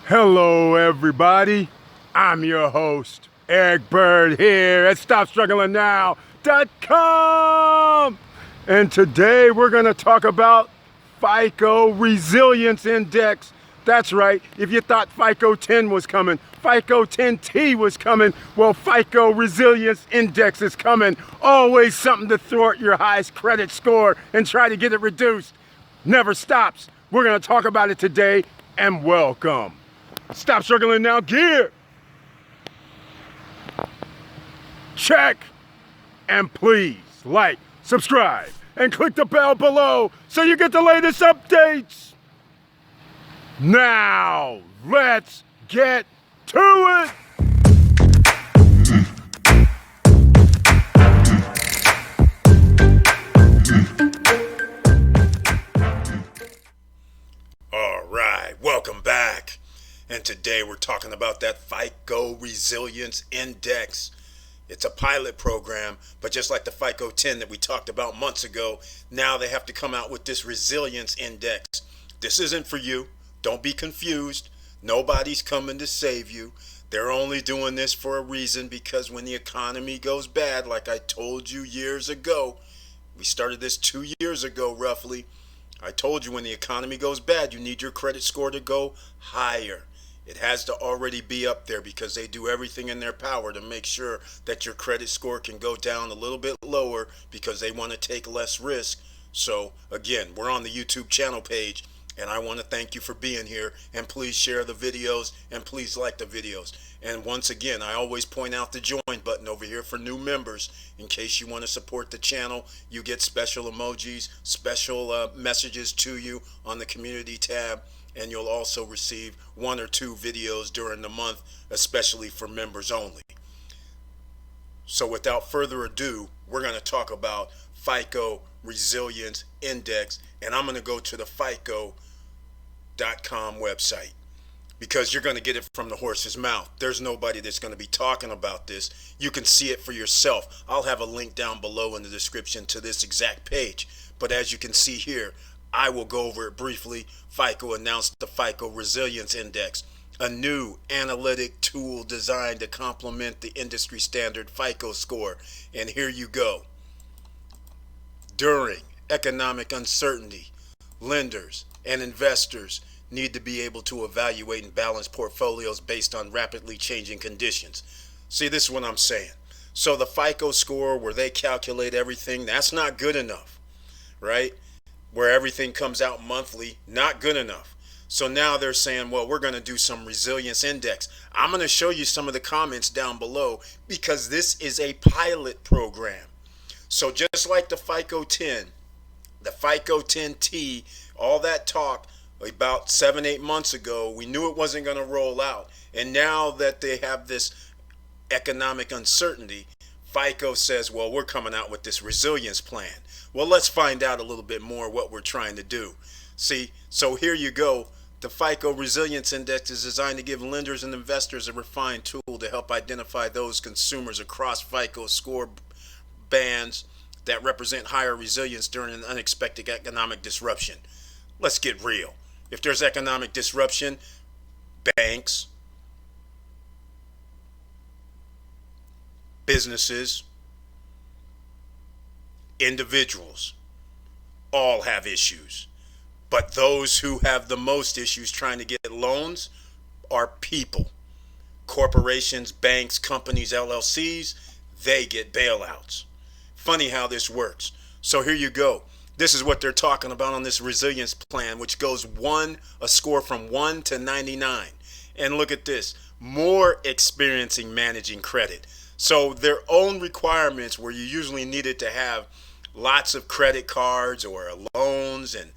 Hello, everybody. I'm your host, Eric Bird, here at StopStrugglingNow.com. And today we're going to talk about Fico Resilience Index. That's right. If you thought Fico 10 was coming, Fico 10T was coming, well, Fico Resilience Index is coming. Always something to thwart your highest credit score and try to get it reduced. Never stops. We're going to talk about it today, and welcome. Stop struggling now, gear. Check. And please like, subscribe, and click the bell below so you get the latest updates. Now, let's get to it. All right, welcome back. And today we're talking about that Fico Resilience Index. It's a pilot program, but just like the Fico 10 that we talked about months ago, now they have to come out with this Resilience Index. This isn't for you. Don't be confused. Nobody's coming to save you. They're only doing this for a reason, because when the economy goes bad, like I told you years ago, we started this 2 years ago roughly, I told you when the economy goes bad, you need your credit score to go higher. It has to already be up there because they do everything in their power to make sure that your credit score can go down a little bit lower because they want to take less risk. So again, we're on the YouTube channel page, and I want to thank you for being here, and please share the videos and please like the videos. And once again, I always point out the join button over here for new members. In case you want to support the channel, you get special emojis, special messages to you on the community tab, and you'll also receive 1 or 2 videos during the month, especially for members only. So without further ado, we're going to talk about Fico Resilience Index, and I'm going to go to the Fico.com website, because you're going to get it from the horse's mouth. There's nobody that's going to be talking about this. You can see it for yourself. I'll have a link down below in the description to this exact page. But as you can see here, I will go over it briefly. Fico announced the Fico Resilience Index, a new analytic tool designed to complement the industry standard FICO score. And here you go. During economic uncertainty, lenders and investors need to be able to evaluate and balance portfolios based on rapidly changing conditions. See, this is what I'm saying. So the FICO score, where they calculate everything, that's not good enough, right? Where everything comes out monthly, not good enough. So now they're saying, well, we're going to do some resilience index. I'm going to show you some of the comments down below, because this is a pilot program. So just like the Fico 10, the Fico 10T, all that talk about 7-8 months ago, we knew it wasn't going to roll out. And now that they have this economic uncertainty, Fico says, well, we're coming out with this resilience plan. Well, let's find out a little bit more what we're trying to do. See, so here you go. The Fico Resilience Index is designed to give lenders and investors a refined tool to help identify those consumers across FICO score bands that represent higher resilience during an unexpected economic disruption. Let's get real. If there's economic disruption, banks, businesses, individuals all have issues. But those who have the most issues trying to get loans are people. Corporations, banks, companies, LLCs, they get bailouts. Funny how this works. So here you go. This is what they're talking about on this resilience plan, which goes a score from 1 to 99. And look at this, more experiencing managing credit. So their own requirements, where you usually needed to have lots of credit cards or loans and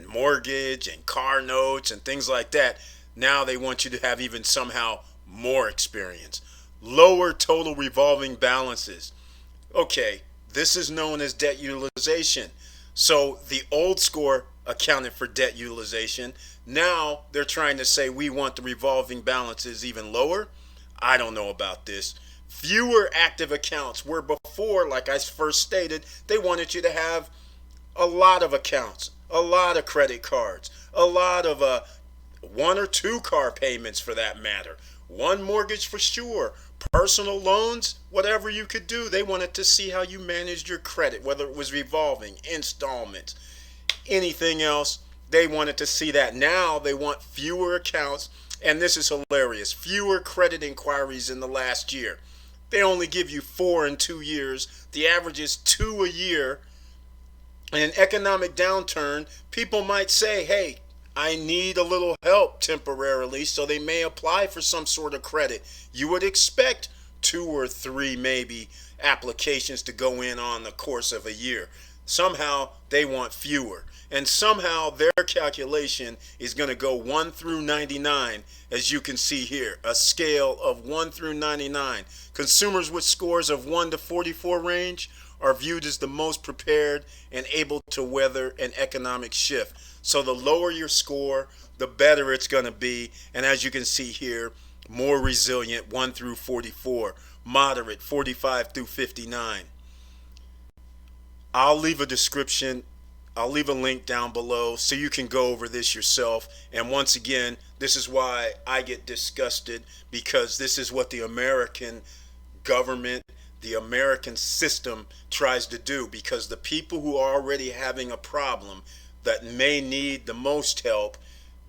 mortgage and car notes and things like that, now they want you to have even somehow more experience. Lower total revolving balances. Okay, this is known as debt utilization. So the old score accounted for debt utilization. Now they're trying to say we want the revolving balances even lower. I don't know about this. Fewer active accounts, where before, like I first stated, they wanted you to have a lot of accounts, a lot of credit cards, a lot of one or two car payments for that matter, one mortgage for sure, personal loans, whatever you could do. They wanted to see how you managed your credit, whether it was revolving, installments, anything else. They wanted to see that. Now they want fewer accounts, and this is hilarious, fewer credit inquiries in the last year. They only give you 4 in 2 years. The average is 2 a year. In an economic downturn, people might say, hey, I need a little help temporarily, so they may apply for some sort of credit. You would expect 2 or 3 maybe applications to go in on the course of a year. Somehow they want fewer. And somehow their calculation is going to go 1 through 99, as you can see here, a scale of 1 through 99. Consumers with scores of 1 to 44 range are viewed as the most prepared and able to weather an economic shift. So the lower your score, the better it's going to be. And as you can see here, more resilient 1 through 44, moderate 45 through 59. I'll leave a description. I'll leave a link down below so you can go over this yourself. And once again, this is why I get disgusted, because this is what the American government, the American system tries to do, because the people who are already having a problem that may need the most help,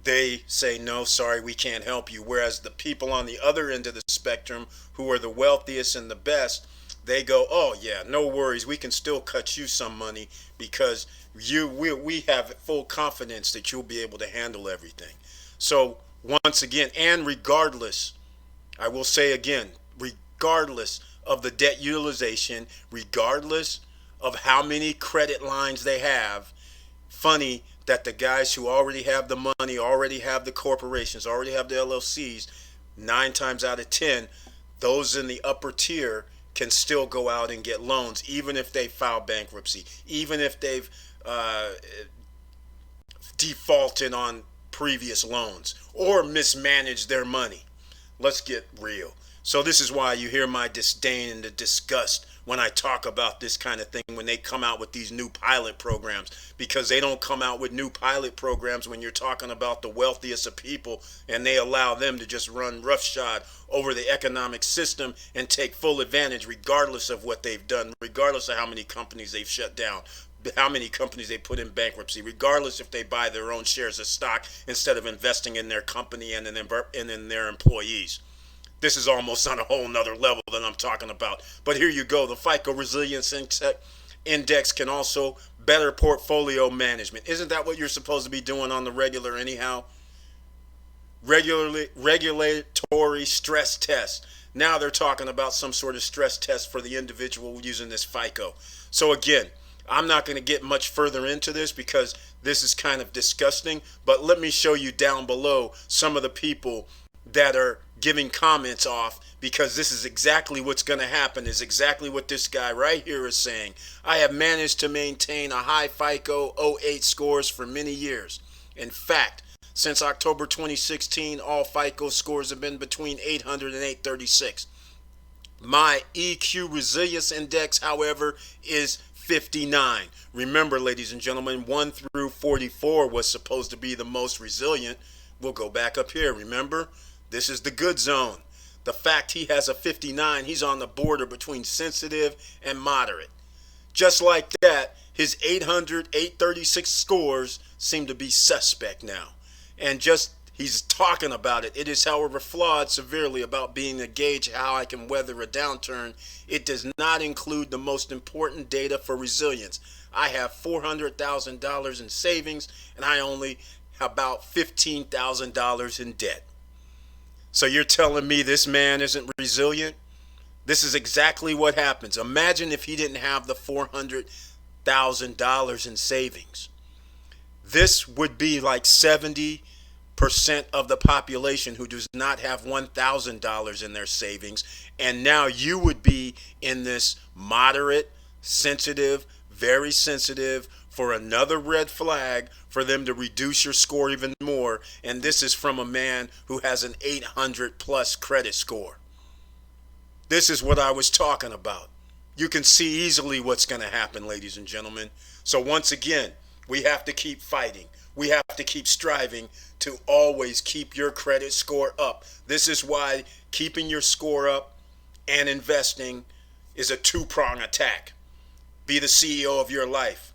they say, no, sorry, we can't help you. Whereas the people on the other end of the spectrum, who are the wealthiest and the best, they go, oh yeah, no worries, we can still cut you some money because we have full confidence that you'll be able to handle everything. So once again, and regardless, I will say again, regardless of the debt utilization, regardless of how many credit lines they have, funny that the guys who already have the money, already have the corporations, already have the LLCs, 9 times out of 10, those in the upper tier can still go out and get loans, even if they file bankruptcy, even if they've defaulted on previous loans or mismanaged their money. Let's get real. So this is why you hear my disdain and the disgust when I talk about this kind of thing, when they come out with these new pilot programs, because they don't come out with new pilot programs when you're talking about the wealthiest of people and they allow them to just run roughshod over the economic system and take full advantage regardless of what they've done, regardless of how many companies they've shut down, how many companies they put in bankruptcy, regardless if they buy their own shares of stock instead of investing in their company and in their employees. This is almost on a whole nother level than I'm talking about. But here you go. The Fico Resilience Index can also better portfolio management. Isn't that what you're supposed to be doing on the regular anyhow? Regulatory stress test. Now they're talking about some sort of stress test for the individual using this FICO. So again, I'm not going to get much further into this because this is kind of disgusting. But let me show you down below some of the people that are giving comments off, because this is exactly what's going to happen, is exactly what this guy right here is saying. I have managed to maintain a high FICO 08 scores for many years. In fact, since October 2016, all FICO scores have been between 800 and 836. My EQ Resilience Index, however, is 59. Remember, ladies and gentlemen, 1 through 44 was supposed to be the most resilient. We'll go back up here, remember? This is the good zone. The fact he has a 59, he's on the border between sensitive and moderate. Just like that, his 800, 836 scores seem to be suspect now. And just, he's talking about it. It is, however, flawed severely about being a gauge how I can weather a downturn. It does not include the most important data for resilience. I have $400,000 in savings, and I only have about $15,000 in debt. So you're telling me this man isn't resilient? This is exactly what happens. Imagine if he didn't have the $400,000 in savings. This would be like 70% of the population who does not have $1,000 in their savings. And now you would be in this moderate, sensitive, very sensitive, for another red flag for them to reduce your score even more. And this is from a man who has an 800 plus credit score. This is what I was talking about. You can see easily what's going to happen, ladies and gentlemen. So once again, we have to keep fighting. We have to keep striving to always keep your credit score up. This is why keeping your score up and investing is a two-prong attack. Be the CEO of your life.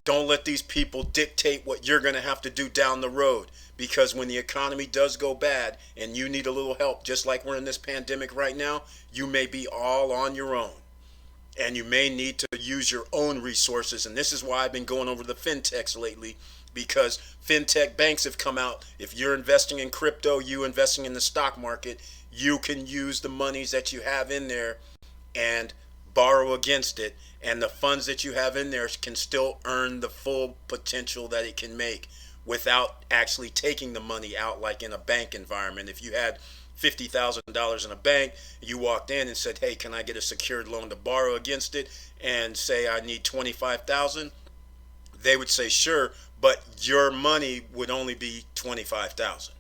Don't let these people dictate what you're going to have to do down the road, because when the economy does go bad and you need a little help, just like we're in this pandemic right now, you may be all on your own. And you may need to use your own resources. And this is why I've been going over the fintechs lately, because fintech banks have come out. If you're investing in crypto, you investing in the stock market, you can use the monies that you have in there and borrow against it. And the funds that you have in there can still earn the full potential that it can make without actually taking the money out like in a bank environment. If you had $50,000 in a bank, you walked in and said, hey, can I get a secured loan to borrow against it, and say I need $25,000, they would say sure, but your money would only be $25,000.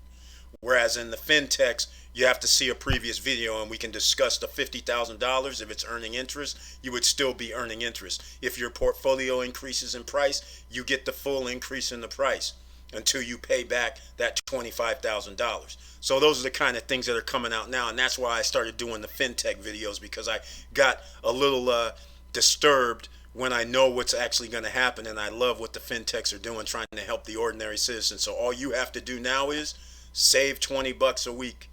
Whereas in the fintechs, you have to see a previous video and we can discuss the $50,000. If it's earning interest, you would still be earning interest. If your portfolio increases in price, you get the full increase in the price until you pay back that $25,000. So those are the kind of things that are coming out now, and that's why I started doing the fintech videos, because I got a little disturbed when I know what's actually going to happen, and I love what the fintechs are doing, trying to help the ordinary citizen. So all you have to do now is save $20 a week,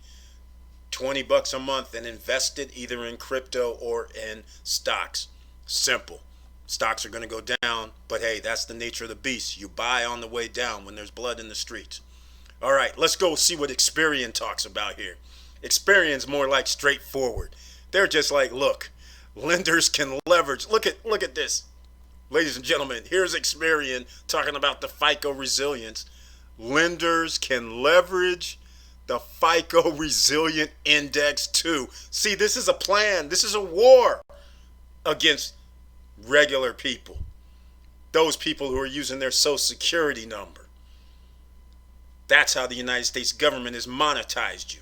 $20 a month, and invest it either in crypto or in stocks. Simple. Stocks are going to go down, but hey, that's the nature of the beast. You buy on the way down when there's blood in the streets. All right, let's go see what Experian talks about here. Experian's more like straightforward. They're just like, look, lenders can leverage. Look at this. Ladies and gentlemen, here's Experian talking about the FICO Resilience. Lenders can leverage the FICO Resilient Index too. See, this is a plan. This is a war against regular people. Those people who are using their social security number. That's how the United States government has monetized you.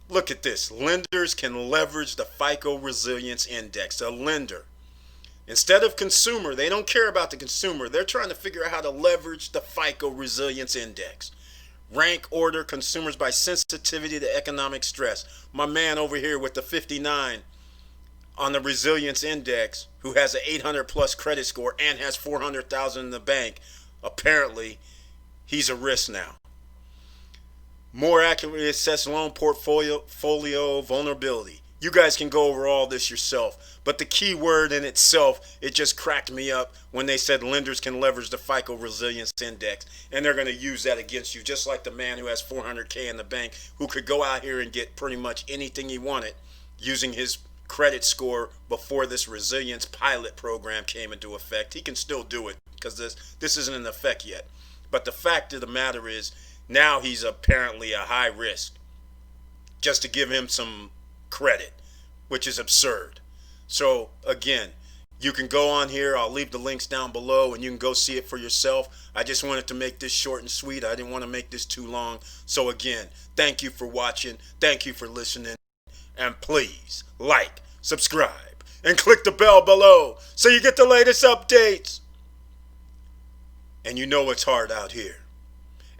Look at this. Lenders can leverage the FICO Resilience Index. A lender, instead of consumer, they don't care about the consumer. They're trying to figure out how to leverage the FICO Resilience Index. Rank order consumers by sensitivity to economic stress. My man over here with the 59 on the Resilience Index, who has an 800 plus credit score and has 400,000 in the bank, apparently he's a risk now. More accurately assess loan portfolio vulnerability. You guys can go over all this yourself, but the key word in itself, it just cracked me up when they said lenders can leverage the FICO Resilience Index, and they're going to use that against you, just like the man who has 400K in the bank, who could go out here and get pretty much anything he wanted using his credit score before this resilience pilot program came into effect. He can still do it because this isn't in effect yet. But the fact of the matter is, now he's apparently a high risk, just to give him some credit, which is absurd. So again, you can go on here. I'll leave the links down below and you can go see it for yourself. I just wanted to make this short and sweet. I didn't want to make this too long. So again, thank you for watching. Thank you for listening. And please like, subscribe, and click the bell below so you get the latest updates. And you know it's hard out here.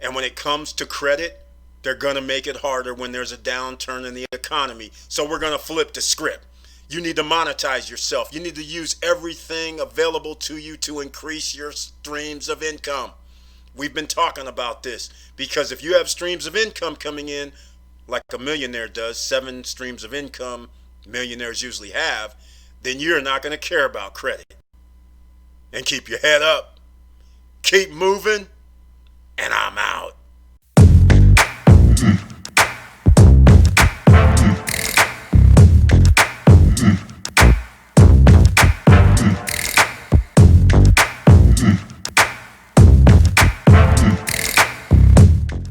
And when it comes to credit, they're going to make it harder when there's a downturn in the economy. So we're going to flip the script. You need to monetize yourself. You need to use everything available to you to increase your streams of income. We've been talking about this because if you have streams of income coming in, like a millionaire does, 7 streams of income millionaires usually have, then you're not going to care about credit. And keep your head up. Keep moving. And I'm out.